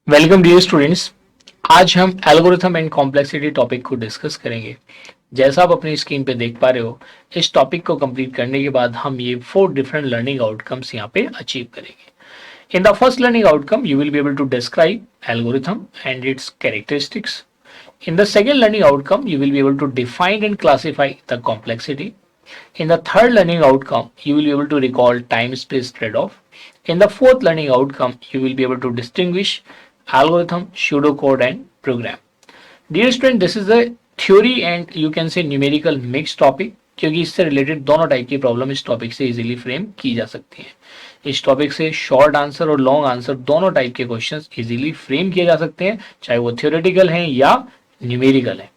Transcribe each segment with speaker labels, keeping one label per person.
Speaker 1: Welcome dear students. आज हम algorithm and complexity topic को डिस्कस करेंगे। जैसा आप अपनी स्क्रीन पे देख पा रहे हो, इस टॉपिक को कंप्लीट करने के बाद हम ये 4 डिफरेंट लर्निंग आउटकम्स यहाँ पे अचीव करेंगे। In the first learning outcome you will be able to describe algorithm and its characteristics. In the second learning outcome, you will be able to define and classify the complexity. In the third learning outcome, you will be able to recall time-space trade-off. In the fourth learning outcome, you will be able to distinguish algorithm, pseudocode, and program. Dear student, this is a theory and you can say numerical mixed topic, क्योंकि इससे related दोनों type की problem इस topic से easily frame की जा सकती है। इस टॉपिक से शॉर्ट आंसर और लॉन्ग आंसर दोनों टाइप के क्वेश्चंस इजीली फ्रेम किए जा सकते हैं, चाहे वो थियोरेटिकल हैं या न्यूमेरिकल है।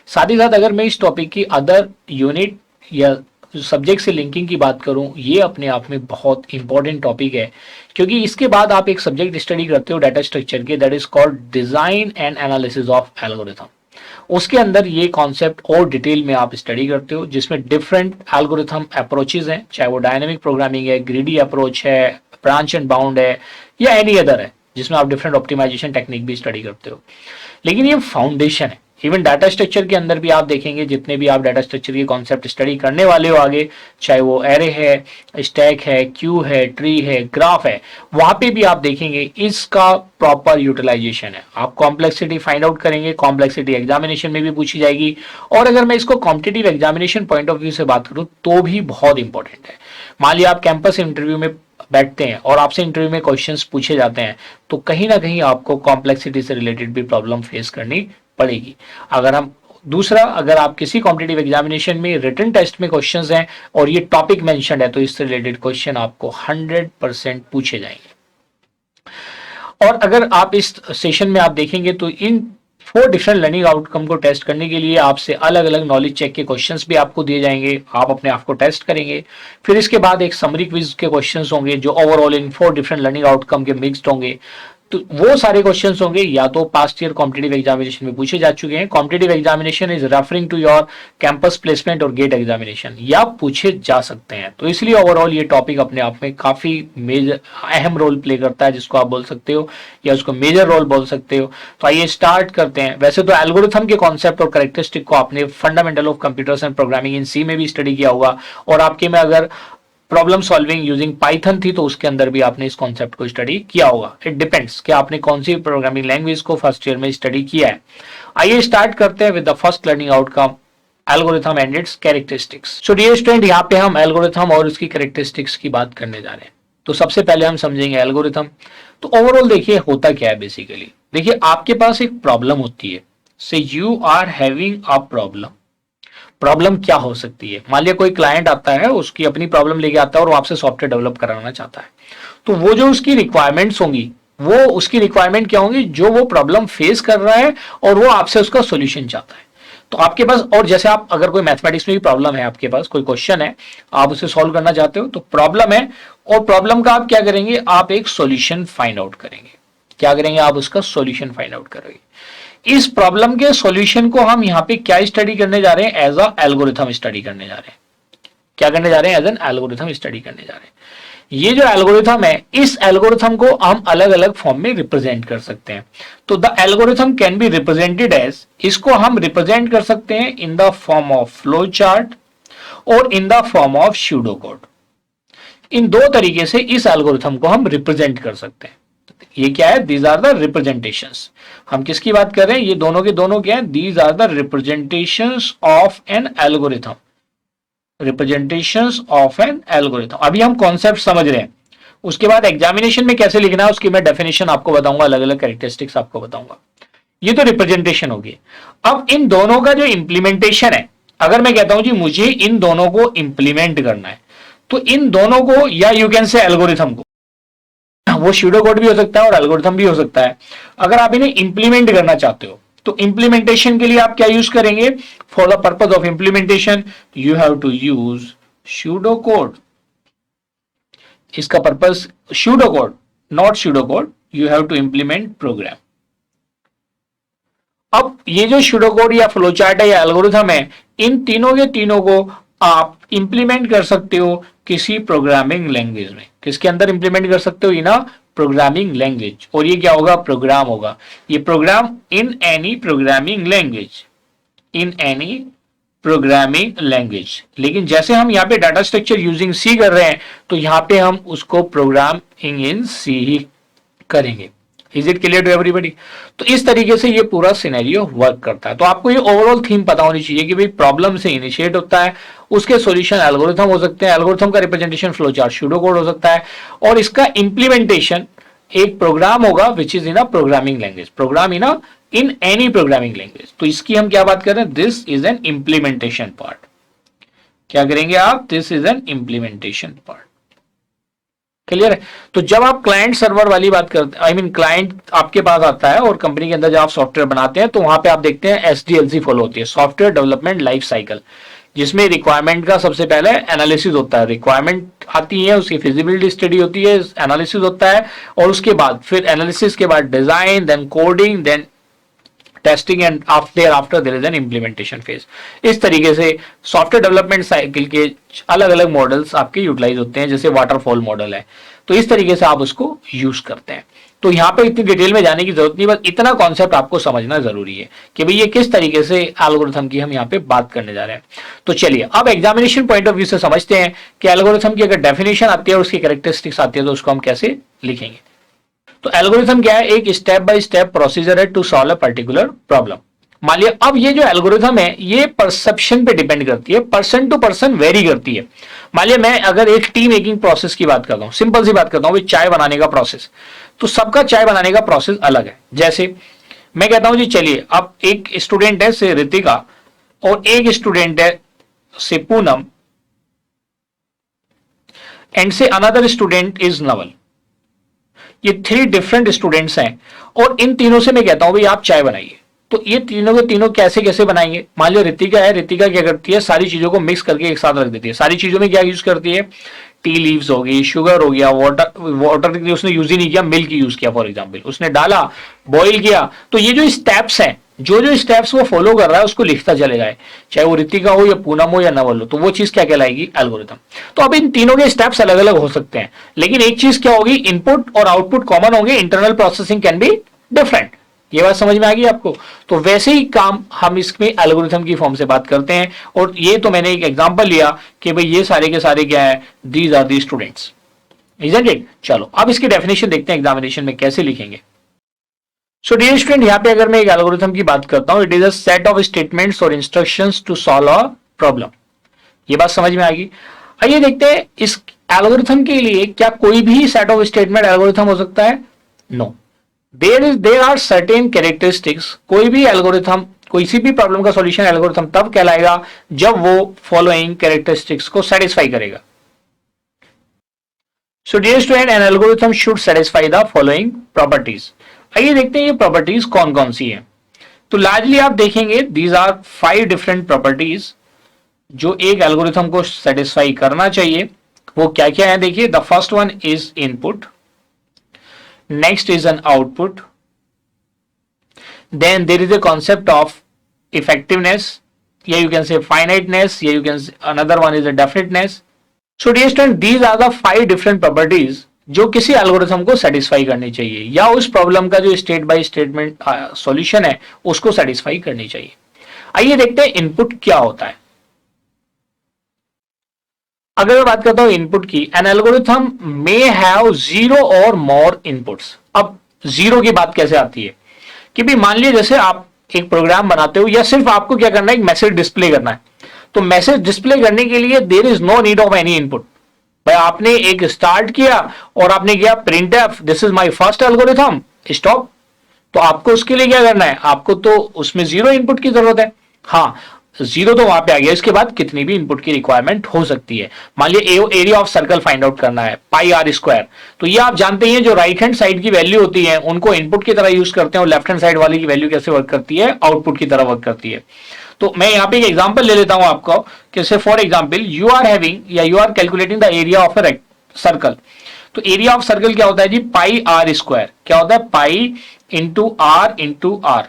Speaker 1: साथ ही साथ अगर मैं इस टॉपिक की अदर यूनिट या सब्जेक्ट से लिंकिंग की बात करूं, ये अपने आप में बहुत इंपॉर्टेंट टॉपिक है, क्योंकि इसके बाद आप एक सब्जेक्ट स्टडी करते हो डाटा स्ट्रक्चर के, that is called design and analysis of algorithm. उसके अंदर ये कॉन्सेप्ट और डिटेल में आप स्टडी करते हो, जिसमें डिफरेंट एल्गोरिथम अप्रोचेज हैं, चाहे वो डायनेमिक प्रोग्रामिंग है, ग्रीडी अप्रोच है, ब्रांच एंड बाउंड है या एनी अदर है, जिसमें आप डिफरेंट ऑप्टिमाइजेशन टेक्निक भी स्टडी करते हो। लेकिन ये फाउंडेशन है। इवन डाटा स्ट्रक्चर के अंदर भी आप देखेंगे, जितने भी आप डाटा स्ट्रक्चर के कॉन्सेप्ट स्टडी करने वाले हो आगे, चाहे वो एरे है, स्टैक है, क्यू है, ट्री है, ग्राफ है, वहां पे भी आप देखेंगे इसका प्रॉपर यूटिलाइजेशन है। आप कॉम्प्लेक्सिटी फाइंड आउट करेंगे, कॉम्प्लेक्सिटी एग्जामिनेशन में भी पूछी जाएगी, और अगर मैं इसको competitive examination point of view से बात करूं तो भी बहुत इंपॉर्टेंट है। मान लिया आप कैंपस इंटरव्यू में बैठते हैं और आपसे इंटरव्यू में क्वेश्चंस पूछे जाते हैं, तो कहीं ना कहीं आपको कॉम्प्लेक्सिटी से रिलेटेड भी प्रॉब्लम फेस करनी पड़ेगी। अगर आप किसी कॉम्पिटिटिव एग्जामिनेशन में रिटन टेस्ट में क्वेश्चंस हैं और ये टॉपिक मेंशन्ड है, तो इससे रिलेटेड क्वेश्चन आपको 100% पूछे जाएंगे। और अगर आप इस सेशन में आप देखेंगे तो इन 4 डिफरेंट लर्निंग आउटकम को टेस्ट करने के लिए आपसे अलग अलग नॉलेज चेक के क्वेश्चंस भी आपको दिए जाएंगे। आप अपने आप को टेस्ट करेंगे। फिर इसके बाद एक समरी क्विज के क्वेश्चंस होंगे, जो ओवरऑल इन 4 डिफरेंट लर्निंग आउटकम के मिक्स्ड होंगे। तो वो सारे क्वेश्चंस होंगे या तो पास्ट ईयर कॉम्पिटिटिव एग्जामिनेशन में पूछे जा चुके हैं, competitive examination is referring to your campus placement और गेट एग्जामिनेशन, या पूछे जा सकते हैं। तो इसलिए ओवरऑल ये टॉपिक अपने आप में काफी मेजर अहम रोल प्ले करता है, जिसको आप बोल सकते हो या उसको मेजर रोल बोल सकते हो। तो आइए स्टार्ट करते हैं। वैसे तो एल्गोरिथम के कॉन्सेप्ट और कैरेक्टरिस्टिक को आपने fundamental of computers and programming in C में भी स्टडी किया होगा, और आपके में अगर प्रॉब्लम सॉल्विंग यूजिंग पाइथन थी तो उसके अंदर भी आपने इस कॉन्सेप्ट को स्टडी किया होगा। इट डिपेंड्स कि आपने कौन सी प्रोग्रामिंग लैंग्वेज को फर्स्ट ईयर में स्टडी किया है। आइए स्टार्ट करते हैं with the first learning outcome, algorithm and its characteristics. So dear student, यहाँ पे हम एल्गोरिथम और उसकी कैरेक्टरिस्टिक्स की बात करने जा रहे हैं। तो सबसे पहले हम समझेंगे एल्गोरिथम। तो ओवरऑल देखिए होता क्या है। बेसिकली देखिए, आपके पास एक प्रॉब्लम होती है, say you are having a problem. Problem क्या हो सकती है? मान लिया कोई क्लाइंट आता है, उसकी अपनी प्रॉब्लम लेके आता है और वो आपसे सॉफ्टवेयर डेवलप कराना चाहता है। तो वो जो उसकी रिक्वायरमेंट्स होंगी, वो उसकी रिक्वायरमेंट क्या होंगी, जो वो प्रॉब्लम फेस कर रहा है और वो आपसे उसका सोल्यूशन चाहता है। तो आपके पास, और जैसे आप अगर कोई मैथमेटिक्स में भी प्रॉब्लम है, आपके पास कोई क्वेश्चन है, आप उसे सॉल्व करना चाहते हो, तो प्रॉब्लम है, और प्रॉब्लम का आप क्या करेंगे, आप एक सॉल्यूशन फाइंड आउट करेंगे। क्या करेंगे? आप उसका सॉल्यूशन फाइंड आउट करेंगे। इस प्रॉब्लम के सॉल्यूशन को हम यहां पे क्या स्टडी करने जा रहे हैं? एज अ एल्गोरिथम स्टडी करने जा रहे हैं। क्या करने जा रहे हैं? एज एन एल्गोरिथम स्टडी करने जा रहे हैं। ये जो एल्गोरिथम है, इस एल्गोरिथम को हम अलग अलग फॉर्म में रिप्रेजेंट कर सकते हैं। तो the algorithm can be represented as, इसको हम रिप्रेजेंट कर सकते हैं in the form of flow chart और in the form of pseudocode. इन दो तरीके से इस एल्गोरिथम को हम रिप्रेजेंट कर सकते हैं। ये क्या है? These are the representations. हम किसकी बात कर रहे हैं? ये दोनों के दोनों क्या है? These are the representations of an algorithm. Representations of an algorithm. अभी हम कॉन्सेप्ट समझ रहे हैं, उसके बाद एग्जामिनेशन में कैसे लिखना है उसकी मैं डेफिनेशन आपको बताऊंगा, अलग अलग कैरेक्टरिस्टिक्स आपको बताऊंगा। ये तो रिप्रेजेंटेशन होगी। अब इन दोनों का जो इंप्लीमेंटेशन है, अगर मैं कहता हूं जी मुझे इन दोनों को इंप्लीमेंट करना है, तो इन दोनों को, या यू कैन से एल्गोरिथम को, वो स्यूडोकोड भी हो सकता है और एल्गोरिथम भी हो सकता है। अगर आप इन्हें इंप्लीमेंट करना चाहते हो, तो इंप्लीमेंटेशन के लिए आप क्या यूज करेंगे? For the purpose of implementation you have to use pseudocode. इसका purpose pseudocode, not pseudocode. You have to implement program. अब ये जो स्यूडोकोड या फ्लोचार्ट है या एल्गोरिथम है, इन तीनों के तीनों को आप इंप्लीमेंट कर सकते हो किसी प्रोग्रामिंग लैंग्वेज में। किसके अंदर इंप्लीमेंट कर सकते हो? इन अ प्रोग्रामिंग लैंग्वेज, और ये क्या होगा, प्रोग्राम होगा। ये program in any programming language, in any programming language. लेकिन जैसे हम यहाँ पे डाटा स्ट्रक्चर यूजिंग सी कर रहे हैं, तो यहाँ पे हम उसको प्रोग्रामिंग इन सी ही करेंगे। Is it clear to everybody? तो इस तरीके से ये पूरा सिनेरियो वर्क करता है। तो आपको ये ओवरऑल थीम पता होनी चाहिए कि भाई प्रॉब्लम से इनिशिएट होता है, उसके सॉल्यूशन एल्गोरिथम हो सकते हैं, एल्गोरिथम का representation flow chart pseudo code हो सकता है, और इसका इंप्लीमेंटेशन एक प्रोग्राम होगा which is in a programming language, program in any programming language. तो इसकी हम क्या बात कर रहे हैं, this is an implementation part. क्या करेंगे आप, this is an implementation part. Clear है? तो जब आप क्लाइंट सर्वर वाली बात करते हैं, आई मीन क्लाइंट आपके पास आता है और कंपनी के अंदर जब आप सॉफ्टवेयर बनाते हैं, तो वहां पे आप देखते हैं एसडीएलसी फॉलो होती है, सॉफ्टवेयर डेवलपमेंट लाइफ साइकिल, जिसमें रिक्वायरमेंट का सबसे पहले एनालिसिस होता है। रिक्वायरमेंट आती है, उसकी फिजिबिलिटी स्टडी होती है, एनालिसिस होता है, और उसके बाद फिर एनालिसिस के बाद design, then coding, then testing, and after there is an implementation phase. इस तरीके से सॉफ्टवेयर डेवलपमेंट साइकिल के अलग अलग मॉडल्स आपके यूटिलाइज होते हैं, जैसे वाटरफॉल मॉडल है, तो इस तरीके से आप उसको यूज करते हैं। तो यहाँ पे इतनी डिटेल में जाने की जरूरत नहीं, बस इतना कॉन्सेप्ट आपको समझना जरूरी है कि भाई ये किस तरीके से एल्गोरिथम की हम यहाँ पे बात करने जा रहे हैं। तो चलिए अब एग्जामिनेशन पॉइंट ऑफ व्यू से समझते हैं कि एल्गोरिथम की अगर डेफिनेशन आती है और उसकी कैरेक्टरिस्टिक्स आती है तो उसको हम कैसे लिखेंगे। तो एल्गोरिथम क्या है, एक स्टेप बाय स्टेप प्रोसीजर है to solve a particular problem. मान लिया अब ये जो एल्गोरिथम है ये परसेप्शन पे डिपेंड करती है, पर्सन टू पर्सन वेरी करती है। मान लिया मैं अगर एक टी मेकिंग प्रोसेस की बात करता हूं, सिंपल सी बात करता हूं, चाय बनाने का प्रोसेस, तो सबका चाय बनाने का प्रोसेस अलग है। जैसे मैं कहता हूं जी चलिए, अब एक स्टूडेंट है से रितिका और एक स्टूडेंट है से पूनम, एंड से अनदर स्टूडेंट इज नवल। ये 3 डिफरेंट स्टूडेंट्स हैं और इन तीनों से मैं कहता हूं भाई आप चाय बनाइए। तो ये तीनों के तीनों कैसे कैसे बनाएंगे। मान लो रितिका है, रितिका क्या करती है, सारी चीजों को मिक्स करके एक साथ रख देती है। सारी चीजों में क्या यूज करती है, टी लीव्स हो गई, शुगर हो गया, वाटर के उसने यूज ही नहीं किया, मिल्क यूज किया फॉर एग्जाम्पल, उसने डाला, बॉइल किया। तो ये जो स्टेप्स हैं, जो स्टेप्स वो फॉलो कर रहा है उसको लिखता चले जाए, चाहे वो रितिका हो या पूनम हो या नवल हो, तो वो चीज क्या कहलाएगी, एल्गोरिथम। तो अब इन तीनों के स्टेप्स अलग अलग हो सकते हैं, लेकिन एक चीज क्या होगी, इनपुट और आउटपुट कॉमन होंगे, internal processing can be different. ये बात समझ में आ गई आपको। तो वैसे ही काम हम इसमें एल्गोरिथम की फॉर्म से बात करते हैं, और ये तो मैंने एक एग्जांपल लिया कि भाई ये सारे के सारे क्या है, these are the students, isn't it. चलो अब इसकी डेफिनेशन देखते हैं एग्जामिनेशन में कैसे लिखेंगे। सो डियर स्टूडेंट, यहाँ पे अगर मैं एक एल्गोरिथम की बात करता हूं, it is a set of statements और instructions to solve a problem. ये बात समझ में आ गई। आइए देखते हैं इस एल्गोरिथम के लिए क्या कोई भी सेट ऑफ स्टेटमेंट एल्गोरिथम हो सकता है। No, there are certain characteristics. कोई भी एल्गोरिथम, कोई सी भी प्रॉब्लम का सॉल्यूशन एल्गोरिथम तब कहलाएगा जब वो फॉलोइंग कैरेक्टरिस्टिक्स को सेटिस्फाई करेगा। So dear student, an algorithm should satisfy the following properties. आइए देखते हैं ये प्रॉपर्टीज कौन कौन सी है। तो लार्जली आप देखेंगे दीज आर 5 डिफरेंट प्रॉपर्टीज जो एक एल्गोरिथम को सेटिस्फाई करना चाहिए। वो क्या क्या है देखिए, the first one is input, next is an output, then there is a concept of effectiveness, yeah you can say finiteness, yeah you can say another one is a definiteness. So dear student, these are the 5 different properties जो किसी algorithm को satisfy करनी चाहिए या उस problem का जो state by statement solution है उसको सेटिस्फाई करनी चाहिए। आइए देखते हैं इनपुट क्या होता है। अगर मैं बात करता हूं इनपुट की, एन एल्गोरिथम मे हैव 0 और मोर इनपुट्स। अब 0 की बात कैसे आती है कि भी मान लीजिए जैसे आप एक प्रोग्राम बनाते हो या सिर्फ आपको क्या करना है, एक मैसेज डिस्प्ले करना है, तो मैसेज डिस्प्ले करने के लिए there is no need of any input. भाई आपने एक स्टार्ट किया और आपने किया printf, this is my first algorithm, stop. तो आपको उसके लिए क्या करना है, आपको तो उसमें 0 इनपुट की जरूरत है। हाँ 0 तो वहां पे आ गया, इसके बाद कितनी भी इनपुट की रिक्वायरमेंट हो सकती है। मान लिया area of circle find out करना है, पाई आर स्क्वायर, तो ये आप जानते हैं जो राइट हैंड साइड की वैल्यू होती है उनको इनपुट की तरह यूज करते हैं, और लेफ्ट हैंड साइड वाली की वैल्यू कैसे वर्क करती है, आउटपुट की तरह वर्क करती है। तो मैं यहाँ पे एक एग्जांपल ले लेता हूं आपको, कि for example you are having या you are calculating the area of a circle. तो एरिया ऑफ सर्कल क्या होता है जी, पाई आर स्क्वायर। क्या होता है, पाई इंटू आर,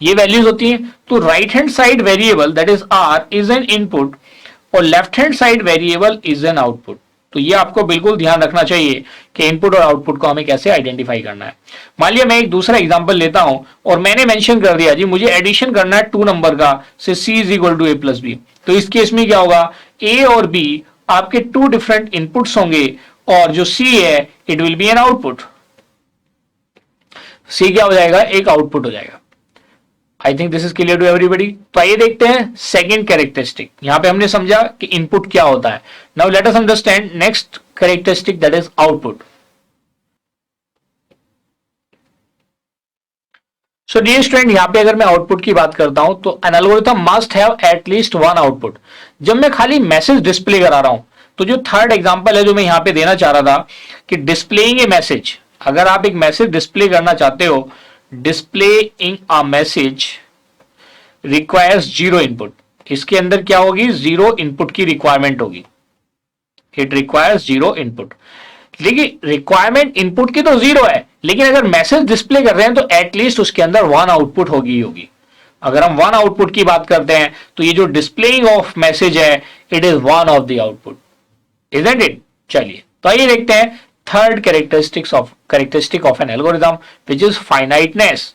Speaker 1: ये वैल्यूज होती हैं। तो right hand side variable that is R is an input और left hand side variable is an output. तो ये आपको बिल्कुल ध्यान रखना चाहिए कि इनपुट और आउटपुट को हमें कैसे आइडेंटिफाई करना है। मान लिया मैं एक दूसरा एग्जांपल लेता हूं और मैंने मेंशन कर दिया जी मुझे एडिशन करना है 2 नंबर का, say c is equal to a plus b. तो इस केस में क्या होगा, a और b आपके 2 डिफरेंट इनपुट्स होंगे और जो c है it will be an output. c क्या हो जाएगा, एक आउटपुट हो जाएगा। I think this is clear to everybody. तो आइए देखते हैं सेकेंड कैरेक्टरिस्टिक। यहां पे हमने समझा कि इनपुट क्या होता है। Now let us understand next characteristic that is output. So dear student, यहां पे अगर मैं आउटपुट की बात करता हूं तो N algorithm must have at least one output. जब मैं खाली मैसेज डिस्प्ले करा रहा हूं तो जो थर्ड एग्जांपल है जो मैं यहां पे देना चाह रहा था कि डिस्प्लेइंग ए मैसेज, अगर आप एक मैसेज डिस्प्ले करना चाहते हो, displaying a message requires zero input. इसके अंदर क्या होगी, जीरो इनपुट की रिक्वायरमेंट होगी। It requires zero input. लेकिन रिक्वायरमेंट इनपुट की तो जीरो है, लेकिन अगर मैसेज डिस्प्ले कर रहे हैं तो एटलीस्ट उसके अंदर वन आउटपुट होगी। अगर हम वन आउटपुट की बात करते हैं तो ये जो डिस्प्लेइंग ऑफ मैसेज है it is one of the output, isn't it. चलिए तो आइए देखते हैं third characteristic of an algorithm which is finiteness.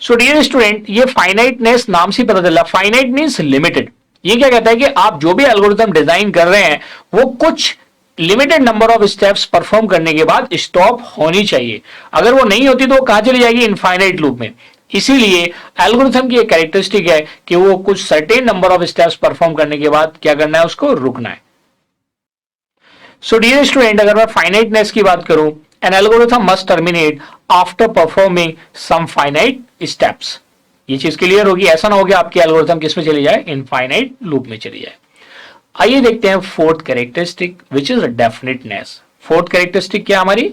Speaker 1: So dear student, ये फाइनाइटनेस नाम से पता चला, फाइनाइट मींस लिमिटेड। ये क्या कहता है कि आप जो भी एल्गोरिथम डिजाइन कर रहे हैं वो कुछ limited number of steps perform करने के बाद स्टॉप होनी चाहिए। अगर वो नहीं होती तो वो कहां चली जाएगी, इनफाइनाइट लूप में। इसीलिए एल्गोरिथम की एक कैरेक्टरिस्टिक है कि वो कुछ certain number of steps perform करने के बाद क्या करना है, उसको रुकना है। सो डियर स्टूडेंट, अगर मैं फाइनाइटनेस की बात करूं, an algorithm must terminate after performing some finite steps. ये चीज क्लियर होगी, ऐसा ना हो कि आपकी एल्गोरिथम किस में चली जाए, इनफाइनाइट लूप में चली जाए। आइए देखते हैं fourth characteristic which is definiteness. Fourth characteristic क्या हमारी,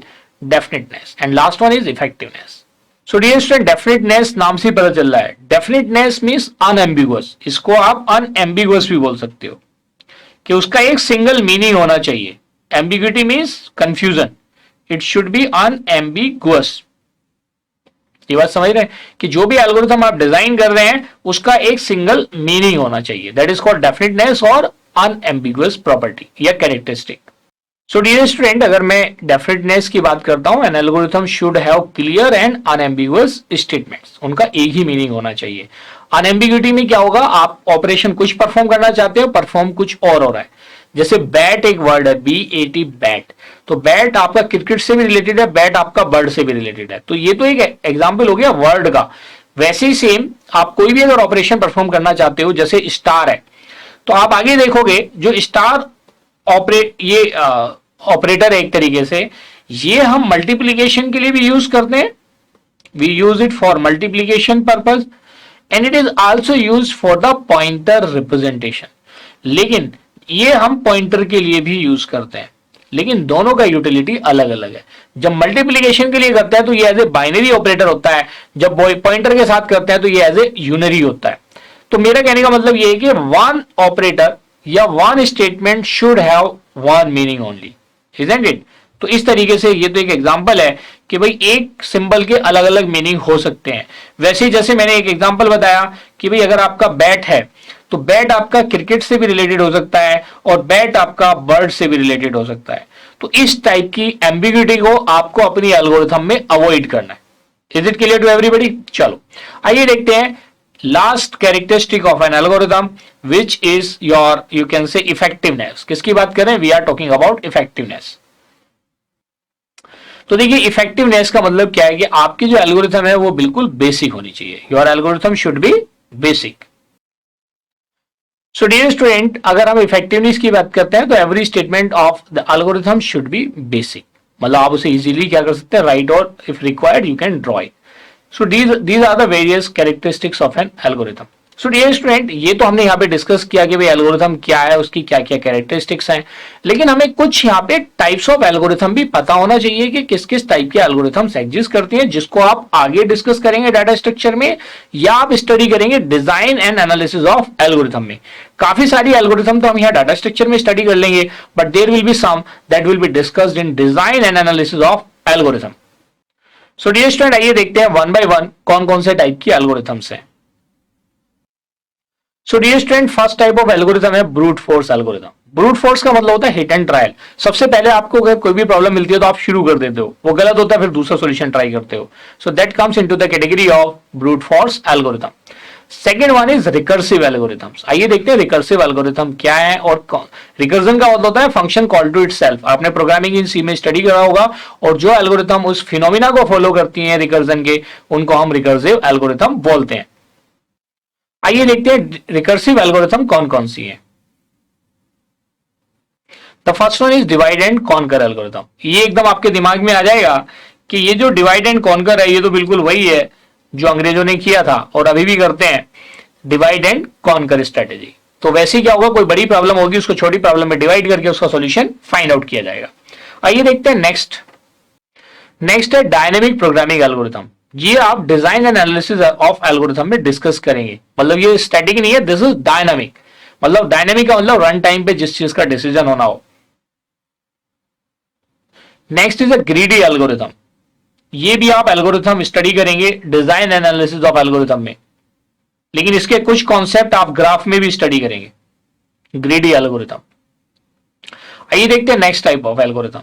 Speaker 1: definiteness. And last one is effectiveness. So dear student, definiteness नाम से पता चल रहा है, डेफिनेटनेस मींस अनएम्बिगुअस। इसको आप अनएम्बिगुअस भी बोल सकते हो कि उसका एक सिंगल मीनिंग होना चाहिए। Ambiguity means confusion, it should be unambiguous. ये बात समझ रहे हैं कि जो भी एल्गोरिथम आप डिजाइन कर रहे हैं उसका एक सिंगल मीनिंग होना चाहिए, दैट इज कॉल्ड डेफिनेटनेस और अनएम्बिगुअस प्रॉपर्टी या कैरेक्टरिस्टिक। सो डियर स्टूडेंट, अगर मैं डेफिनेटनेस की बात करता हूं, N algorithm should have clear and unambiguous statements. उनका एक ही मीनिंग होना चाहिए। अनएम्बिग्यूटी में क्या होगा, आप ऑपरेशन कुछ परफॉर्म करना चाहते हो, परफॉर्म कुछ और हो रहा है। जैसे बैट एक वर्ड है, BAT बैट, तो बैट आपका क्रिकेट से भी रिलेटेड है, बैट आपका बर्ड से भी रिलेटेड है। तो ये तो एक एग्जाम्पल हो गया वर्ड का। वैसे ही सेम आप कोई भी अगर ऑपरेशन परफॉर्म करना चाहते हो, जैसे स्टार है, तो आप आगे देखोगे जो स्टार ऑपरेटर है एक तरीके से, ये हम मल्टीप्लीकेशन के लिए भी यूज करते हैं। We use it for multiplication purpose and it is also use for the pointer representation. लेकिन ये हम पॉइंटर के लिए भी यूज करते हैं, लेकिन दोनों का यूटिलिटी अलग अलग है। जब मल्टीप्लीकेशन के लिए करते हैं तो ये एज ए बाइनरी ऑपरेटर होता है, जब पॉइंटर के साथ करते हैं तो ये एज ए यूनरी होता है। तो मेरा कहने का मतलब ये है कि वन ऑपरेटर या one statement should have one meaning only, isn't it. तो इस तरीके से ये तो एक एग्जांपल है कि भाई एक सिंबल के अलग अलग मीनिंग हो सकते हैं। वैसे ही जैसे मैंने एक एग्जांपल बताया कि भाई अगर आपका बैट है तो बैट आपका क्रिकेट से भी रिलेटेड हो सकता है और बैट आपका बर्ड से भी रिलेटेड हो सकता है। तो इस टाइप की एम्बिग्यूटी को आपको अपनी एल्गोरिथम में अवॉइड करना है। Is it clear to everybody? चलो आइए देखते हैं last characteristic of an algorithm which is your you can say effectiveness. किसकी बात करें? We are talking about effectiveness. तो देखिए इफेक्टिवनेस का मतलब क्या है कि आपकी जो एल्गोरिथम है वो बिल्कुल बेसिक होनी चाहिए। Your algorithm should be basic. So dear student, अगर हम इफेक्टिवनेस की बात करते हैं तो every statement of the algorithm should be basic. मतलब आप उसे इजीली क्या कर सकते हैं, राइट, और if required you can draw it. So these are the various characteristics of an algorithm. So dear student, ये तो हमने यहाँ पे डिस्कस किया कि भाई एल्गोरिथम क्या है, उसकी क्या क्या कैरेक्टरिस्टिक्स हैं, लेकिन हमें कुछ यहाँ पे टाइप्स ऑफ एल्गोरिथम भी पता होना चाहिए कि किस किस टाइप के एल्गोरिथम्स एग्जिस्ट करती हैं, जिसको आप आगे डिस्कस करेंगे डाटा स्ट्रक्चर में या आप स्टडी करेंगे design and analysis of algorithm में। काफी सारी एल्गोरिथम तो हम यहाँ डाटा स्ट्रक्चर में स्टडी कर लेंगे, but there will be some that will be discussed in design and analysis of algorithm. So dear student, आइए देखते हैं वन बाय वन कौन कौन से टाइप की एल्गोरिथम्स हैं। So dear student, first type of algorithm है brute force algorithm. Brute force का मतलब होता है हिट एंड ट्रायल। सबसे पहले आपको अगर कोई भी प्रॉब्लम मिलती है तो आप शुरू कर देते हो, वो गलत होता है, फिर दूसरा सॉल्यूशन ट्राई करते हो। So that comes into the category of brute force algorithm. Second one is recursive algorithms. आइए देखते हैं रिकर्सिव एल्गोरिथम क्या है। और रिकर्जन का मतलब होता है फंक्शन कॉल टू इटसेल्फ। आपने प्रोग्रामिंग इन सी में स्टडी करा होगा, और जो एल्गोरिथम उस फिनोमिना को फॉलो करती हैं रिकर्जन के, उनको हम रिकर्सिव एल्गोरिथम बोलते हैं। आइए देखते हैं रिकर्सिव एल्गोरिथम कौन कौन सी है। The first one is divide and conquer algorithm. ये एकदम आपके दिमाग में आ जाएगा कि ये जो डिवाइड एंड कॉन्कर है, ये तो बिल्कुल वही है जो अंग्रेजों ने किया था और अभी भी करते हैं, डिवाइड एंड कॉन्कर स्ट्रेटेजी। तो वैसे क्या होगा, कोई बड़ी प्रॉब्लम होगी, उसको छोटी प्रॉब्लम में डिवाइड करके उसका सॉल्यूशन फाइंड आउट किया जाएगा। आइए देखते हैं नेक्स्ट है डायनेमिक प्रोग्रामिंग एल्गोरिथम। ये आप design and analysis of algorithm में डिस्कस करेंगे। मतलब ये स्टैटिक नहीं है, दिस इज डायनामिक। मतलब डायनेमिक का मतलब रन टाइम पे जिस चीज का डिसीजन होना हो। Next is a greedy algorithm. ये भी आप एल्गोरिथम स्टडी करेंगे डिजाइन एनालिसिस ऑफ एल्गोरिथम में, लेकिन इसके कुछ कॉन्सेप्ट आप ग्राफ में भी स्टडी करेंगे, ग्रीडी एल्गोरिथम। आइए देखते हैं next type of algorithm.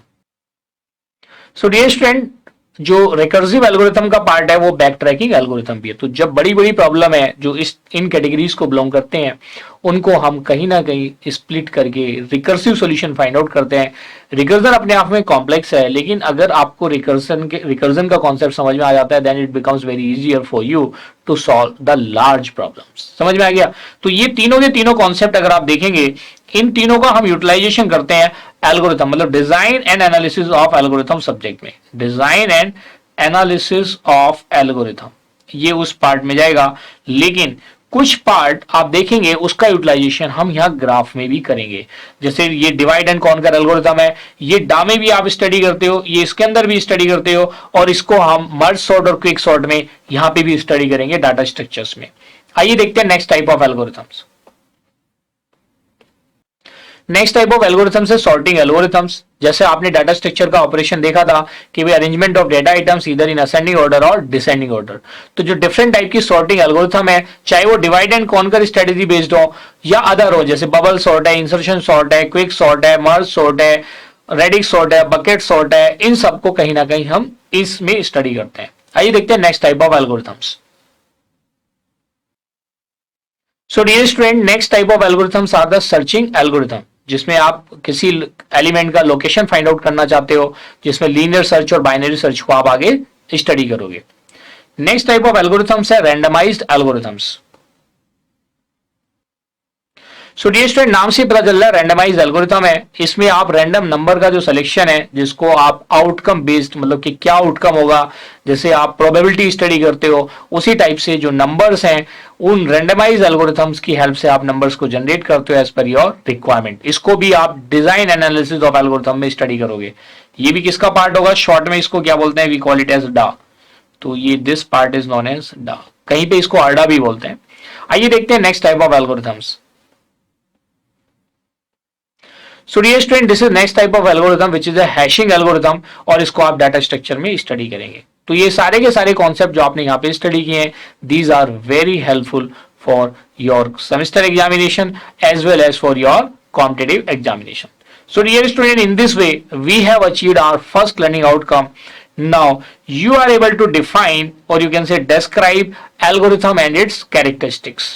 Speaker 1: So dear student, जो रिकर्सिव एल्गोरिथम का पार्ट है वो बैक ट्रैकिंग एल्गोरिथम भी है। तो जब बड़ी बड़ी प्रॉब्लम है जो इन कैटेगरीज को बिलोंग करते हैं, उनको हम कहीं ना कहीं स्प्लिट करके रिकर्सिव सॉल्यूशन फाइंड आउट करते हैं। रिकर्जन अपने आप में कॉम्प्लेक्स है, लेकिन अगर आपको रिकर्जन का कॉन्सेप्ट समझ में आ जाता है, then it becomes very easier for you to solve the large problems. समझ में आ गया? तो ये तीनों के तीनों कॉन्सेप्ट अगर आप देखेंगे, इन तीनों का हम यूटिलाइजेशन करते हैं एल्गोरिथम, मतलब design and analysis of algorithm subject में। Design and analysis of algorithm ये उस पार्ट में जाएगा, लेकिन कुछ पार्ट आप देखेंगे उसका यूटिलाइजेशन हम यहां ग्राफ में भी करेंगे। जैसे ये डिवाइड एंड कॉन्कर एल्गोरिथम है, ये डा में भी आप स्टडी करते हो, ये इसके अंदर भी स्टडी करते हो, और इसको हम मर्ज सॉर्ट और क्विक सॉर्ट में यहां पे भी स्टडी करेंगे डाटा स्ट्रक्चर्स में। आइए देखते हैं next type of algorithms. Next type of algorithms है सॉर्टिंग एल्गोरिथम्स। जैसे आपने डाटा स्ट्रक्चर का ऑपरेशन देखा था कि भाई अरेंजमेंट ऑफ डेटा आइटम्स इधर इन असेंडिंग ऑर्डर और डिसेंडिंग ऑर्डर। तो जो डिफरेंट टाइप की सॉर्टिंग एल्गोरिथम है, चाहे वो divide and conquer strategy based हो या अदर हो, जैसे बबल सॉर्ट है, इंसर्शन सॉर्ट है, क्विक सॉर्ट है, मर्ज सॉर्ट है, रेडिक्स सॉर्ट है, बकेट सॉर्ट है, इन सबको कहीं ना कहीं हम इसमें स्टडी करते हैं। आइए देखते हैं next type of algorithms. So dear student, next type of algorithms are the searching algorithm, जिसमें आप किसी एलिमेंट का लोकेशन फाइंड आउट करना चाहते हो, जिसमें लीनियर सर्च और बाइनरी सर्च को आप आगे स्टडी करोगे। नेक्स्ट टाइप ऑफ एल्गोरिथम्स है randomized algorithms. So dear student, नाम से पता चल रहा है रैंडमाइज्ड एल्गोरिथम है। इसमें आप रैंडम नंबर का जो सिलेक्शन है, जिसको आप आउटकम बेस्ड, मतलब कि क्या आउटकम होगा, जैसे आप प्रोबेबिलिटी स्टडी करते हो, उसी टाइप से जो नंबर्स हैं, उन रैंडमाइज्ड एल्गोरिथम्स की हेल्प से आप नंबर्स को जनरेट करते हो एज पर योर रिक्वायरमेंट। इसको भी आप डिजाइन एनालिसिस ऑफ एल्गोरिथम में स्टडी करोगे। ये भी किसका पार्ट होगा? शॉर्ट में इसको क्या बोलते हैं? We call it as DA. तो ये this part is known as DA, कहीं पे इसको आरडा भी बोलते हैं। आइए देखते हैं next type of algorithms. So dear student, this is next type of algorithm which is a hashing algorithm, और इसको आप डाटा स्ट्रक्चर में स्टडी करेंगे। तो ये सारे के सारे कॉन्सेप्ट जो आपने यहाँ पे स्टडी किए हैं, these are very helpful for your semester examination as well as for your competitive examination. So dear student, in this way we have achieved our first learning outcome. Now you are able to define, or you can say describe, algorithm and its characteristics.